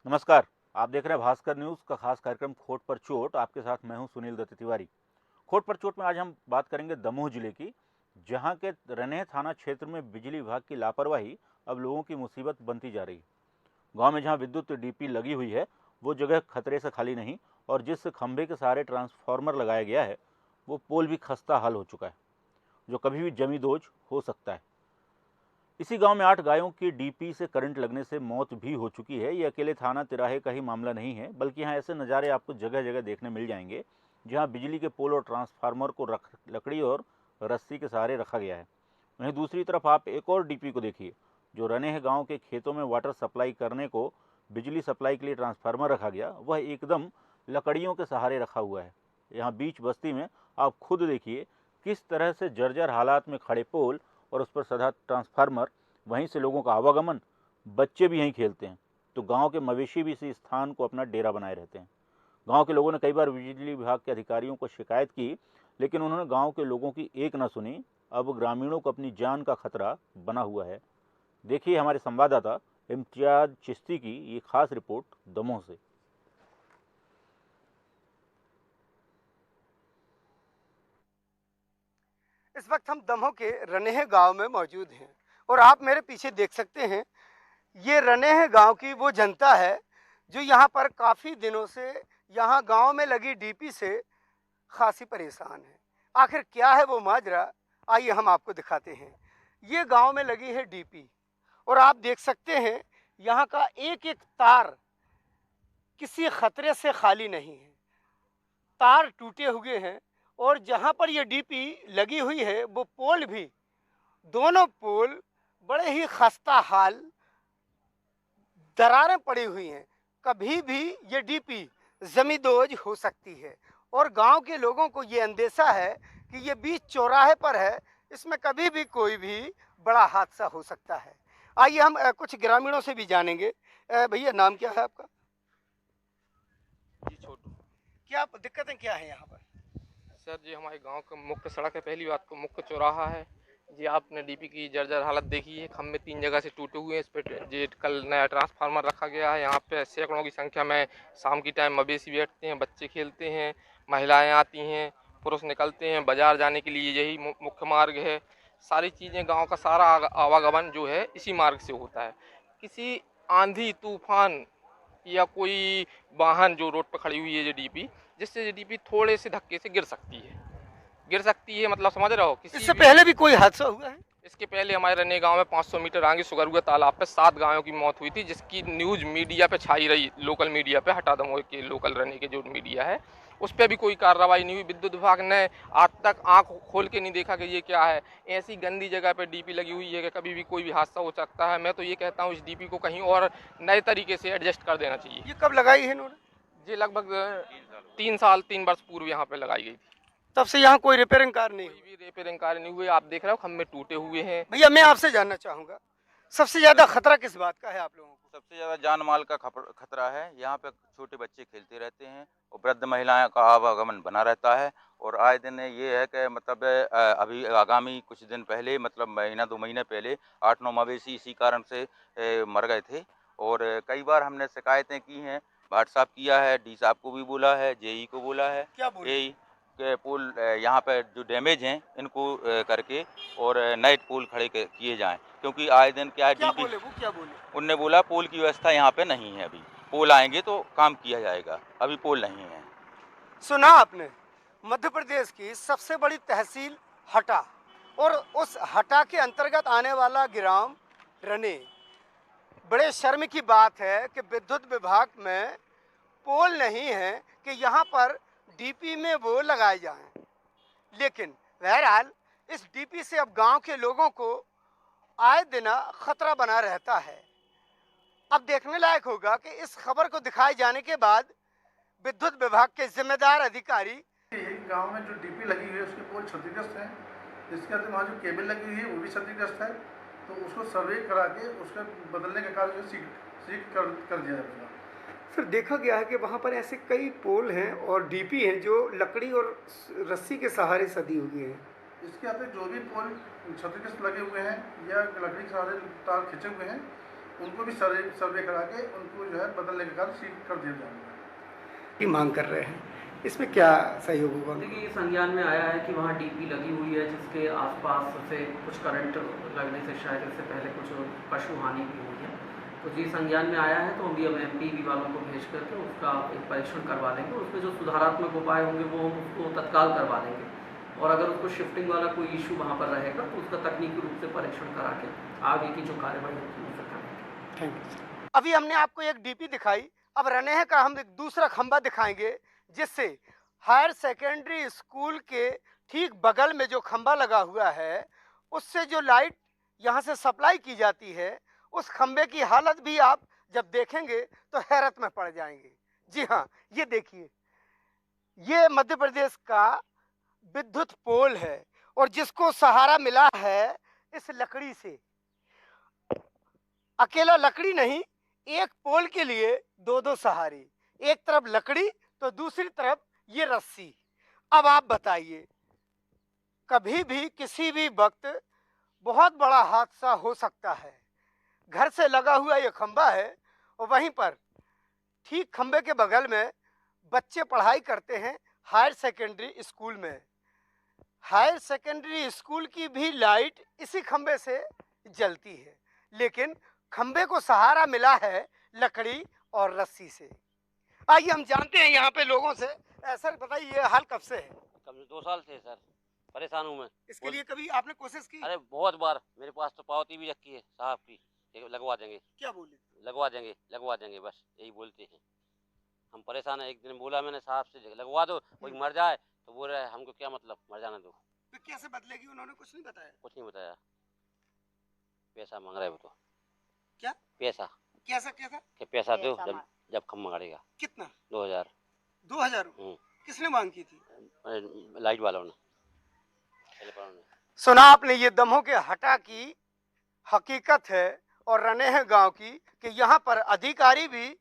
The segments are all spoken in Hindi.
नमस्कार। आप देख रहे हैं भास्कर न्यूज़ का खास कार्यक्रम खोट पर चोट। आपके साथ मैं हूं सुनील दत्त तिवारी। खोट पर चोट में आज हम बात करेंगे दमोह जिले की, जहां के रनेह थाना क्षेत्र में बिजली विभाग की लापरवाही अब लोगों की मुसीबत बनती जा रही है। गांव में जहां विद्युत डीपी लगी हुई है वो जगह खतरे से खाली नहीं, और जिस खंभे के सहारे ट्रांसफार्मर लगाया गया है वो पोल भी खस्ता हाल हो चुका है, जो कभी भी जमींदोज हो सकता है। इसी गांव में 8 गायों की डीपी से करंट लगने से मौत भी हो चुकी है। ये अकेले थाना तिराहे का ही मामला नहीं है, बल्कि यहाँ ऐसे नज़ारे आपको जगह जगह देखने मिल जाएंगे जहाँ बिजली के पोल और ट्रांसफार्मर को लकड़ी और रस्सी के सहारे रखा गया है। वहीं दूसरी तरफ आप एक और डीपी को देखिए, जो रनेह गांव के खेतों में वाटर सप्लाई करने को बिजली सप्लाई के लिए ट्रांसफार्मर रखा गया, वह एकदम लकड़ियों के सहारे रखा हुआ है। यहाँ बीच बस्ती में आप खुद देखिए किस तरह से जर्जर हालात में खड़े पोल और उस पर सधा ट्रांसफार्मर, वहीं से लोगों का आवागमन, बच्चे भी यहीं खेलते हैं। तो गांव के मवेशी भी इसी स्थान को अपना डेरा बनाए रहते हैं। गांव के लोगों ने कई बार बिजली विभाग के अधिकारियों को शिकायत की, लेकिन उन्होंने गांव के लोगों की एक न सुनी। अब ग्रामीणों को अपनी जान का खतरा बना हुआ है। देखिए हमारे संवाददाता इम्तियाज चिश्ती की ये खास रिपोर्ट दमोह से। इस वक्त हम दमोह के रनेह गांव में मौजूद हैं और आप मेरे पीछे देख सकते हैं, ये रनेह गांव की वो जनता है जो यहाँ पर काफ़ी दिनों से यहाँ गांव में लगी डीपी से खासी परेशान है। आखिर क्या है वो माजरा, आइए हम आपको दिखाते हैं। ये गांव में लगी है डीपी और आप देख सकते हैं यहाँ का एक एक तार किसी खतरे से खाली नहीं है। तार टूटे हुए हैं और जहाँ पर ये डीपी लगी हुई है वो पोल भी, दोनों पोल बड़े ही खस्ता हाल, दरारें पड़ी हुई हैं। कभी भी ये डीपी जमींदोज हो सकती है और गांव के लोगों को ये अंदेशा है कि ये बीच चौराहे पर है, इसमें कभी भी कोई भी बड़ा हादसा हो सकता है। आइए हम कुछ ग्रामीणों से भी जानेंगे। भैया नाम क्या है आपका? जी छोटू। क्या दिक्कतें क्या है यहाँ पर? सर जी हमारे गांव का मुख्य सड़क है, पहली बात तो मुख्य चौराहा है जी। आपने डीपी की जर्जर हालत देखी है, खंभे 3 जगह से टूटे हुए हैं। इस पर जी कल नया ट्रांसफार्मर रखा गया है। यहाँ पे सैकड़ों की संख्या में शाम की टाइम मवेशी बैठते हैं, बच्चे खेलते हैं, महिलाएं आती हैं, पुरुष निकलते हैं बाजार जाने के लिए, यही मुख्य मार्ग है। सारी चीज़ें गाँव का सारा आवागमन जो है इसी मार्ग से होता है। किसी आंधी तूफान या कोई वाहन जो रोड पर खड़ी हुई है जो डीपी, जिससे ये डीपी थोड़े से धक्के से गिर सकती है, मतलब समझ रहे हो। इससे पहले भी कोई हादसा हुआ है? इसके पहले हमारे रन्ने गांव में 500 मीटर आगे सुगरुआ तालाब पे 7 गायों की मौत हुई थी, जिसकी न्यूज़ मीडिया पे छाई रही, लोकल मीडिया पे, हटा दमोह के लोकल रन्ने के जो मीडिया है उस पर भी कोई कार्रवाई नहीं हुई। विद्युत विभाग ने आज तक आंख खोल के नहीं देखा कि ये क्या है। ऐसी गंदी जगह पे डीपी लगी हुई है कि कभी भी कोई भी हादसा हो सकता है। मैं तो ये कहता हूँ इस डीपी को कहीं और नए तरीके से एडजस्ट कर देना चाहिए। ये कब लगाई है इन्होंने? ये लगभग 3 वर्ष पूर्व यहाँ पे लगाई गई थी। तब से यहाँ कोई रिपेयरिंग कार्य नहीं? कोई भी रिपेयरिंग कार्य नहीं हुए। आप देख रहे हो खंभे टूटे हुए हैं। भैया मैं आपसे जानना चाहूँगा, सबसे ज़्यादा खतरा किस बात का है आप लोगों को? सबसे ज़्यादा जान माल का खतरा है। यहाँ पे छोटे बच्चे खेलते रहते हैं और वृद्ध महिलाओं का आवागमन बना रहता है। और आए दिन ये है कि मतलब अभी आगामी कुछ दिन पहले, मतलब महीना 2 महीने पहले 8-9 मवेशी इसी कारण से मर गए थे। और कई बार हमने शिकायतें की हैं, व्हाट्सएप किया है, डी साहब को भी बोला है, जेई को बोला है। क्या बोले? यही के पोल यहाँ पे जो डैमेज हैं इनको करके और नए पोल खड़े किए जाएं, क्योंकि आए दिन क्या है डीपी। वो क्या बोले? उनने बोला पोल की व्यवस्था यहाँ पे नहीं है, अभी पोल आएंगे तो काम किया जाएगा, अभी पोल नहीं है। सुना आपने, मध्य प्रदेश की सबसे बड़ी तहसील हटा और उस हटा के अंतर्गत आने वाला ग्राम रने। बड़े शर्म की बात है कि विद्युत विभाग में पोल नहीं है कि यहाँ पर डीपी में वो लगाए जाएं। लेकिन बहरहाल इस डीपी से अब गांव के लोगों को आए दिन खतरा बना रहता है। अब देखने लायक होगा कि इस खबर को दिखाए जाने के बाद विद्युत विभाग के जिम्मेदार अधिकारी, गांव में जो डीपी लगी हुई है उसके पोल क्षतिग्रस्त है, इसके अलावा वहाँ जो केबल लगी हुई है वो भी क्षतिग्रस्त है, तो उसको सर्वे करा के उसके बदलने का कार्य कर दिया जाएगा। फिर देखा गया है कि वहाँ पर ऐसे कई पोल हैं और डीपी हैं जो लकड़ी और रस्सी के सहारे सदी हुई हैं। इसके अलावा जो भी पोल क्षतिग्रस्त लगे हुए हैं या लकड़ी के सहारे तार खिंचे हुए हैं, उनको भी सर्वे करा के उनको जो है बदलने का कार्य शीघ्र कर दिया जाएगा। की मांग कर रहे हैं, इसमें क्या सहयोग होगा? देखिए, ये संज्ञान में आया है कि वहाँ डीपी लगी हुई है जिसके आसपास से कुछ करंट लगने से शायद इससे पहले कुछ पशु हानि भी हुई है। तो जी संज्ञान में आया है, तो हम भी अब एमपीवी वालों को भेज करके उसका एक परीक्षण करवा देंगे। उसमें जो सुधारात्मक उपाय होंगे वो हम उसको तत्काल करवा देंगे, और अगर उसको शिफ्टिंग वाला कोई इशू वहाँ पर रहेगा तो उसका तकनीकी रूप से परीक्षण करा के आगे की जो कार्रवाई होती है उससे करेंगे। Thank you. अभी हमने आपको एक डीपी दिखाई, अब रनेह का हम एक दूसरा खंबा दिखाएंगे, जिससे हायर सेकेंडरी स्कूल के ठीक बगल में जो खंबा लगा हुआ है उससे जो लाइट यहाँ से सप्लाई की जाती है, उस खंबे की हालत भी आप जब देखेंगे तो हैरत में पड़ जाएंगे। जी हाँ, ये देखिए, ये मध्य प्रदेश का विद्युत पोल है और जिसको सहारा मिला है इस लकड़ी से। अकेला लकड़ी नहीं, एक पोल के लिए दो दो सहारे, एक तरफ लकड़ी तो दूसरी तरफ ये रस्सी। अब आप बताइए, कभी भी किसी भी वक्त बहुत बड़ा हादसा हो सकता है। घर से लगा हुआ ये खंबा है और वहीं पर ठीक खंबे के बगल में बच्चे पढ़ाई करते हैं हायर सेकेंडरी स्कूल में। हायर सेकेंडरी स्कूल की भी लाइट इसी खंबे से जलती है, लेकिन खंबे को सहारा मिला है लकड़ी और रस्सी से। आइए हम जानते हैं यहाँ पे लोगों से। सर बताइए, ये हाल कब से है? कम 2 साल से सर परेशान हूँ मैं। इसके लिए कभी आपने कोशिश की? अरे बहुत बार, मेरे पास तो पावती भी रखी है साहब की, लगवा देंगे, क्या बोले? लगवा देंगे, बस यही बोलते हैं। हम परेशान है। एक दिन बोला मैंने साहब से लगवा दो, कोई मर जाए तो बोल रहे हमको क्या मतलब, मर जाने दो। तो कैसे बदलेगी? उन्होंने कुछ नहीं बताया? कुछ नहीं बताया, पैसा मांग रहे वो तो। क्या पैसा? कैसा कैसा? कि पैसा दो जब खम्मा गाड़ेगा। कितना? 2000। 2000? किसने मांग की थी? लाइट वालों ने। सुना आपने, ये दमोह के हटा की हकीकत है और रनेह गांव की, कि यहाँ पर अधिकारी भी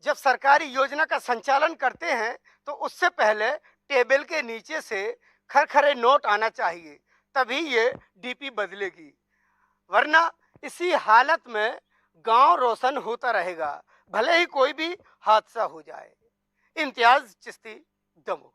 जब सरकारी योजना का संचालन करते हैं तो उससे पहले टेबल के नीचे से खरखरे नोट आना चाहिए, तभी ये डीपी बदलेगी, वरना इसी हालत में गांव रोशन होता रहेगा, भले ही कोई भी हादसा हो जाए। इम्तियाज चिश्ती, दमोह।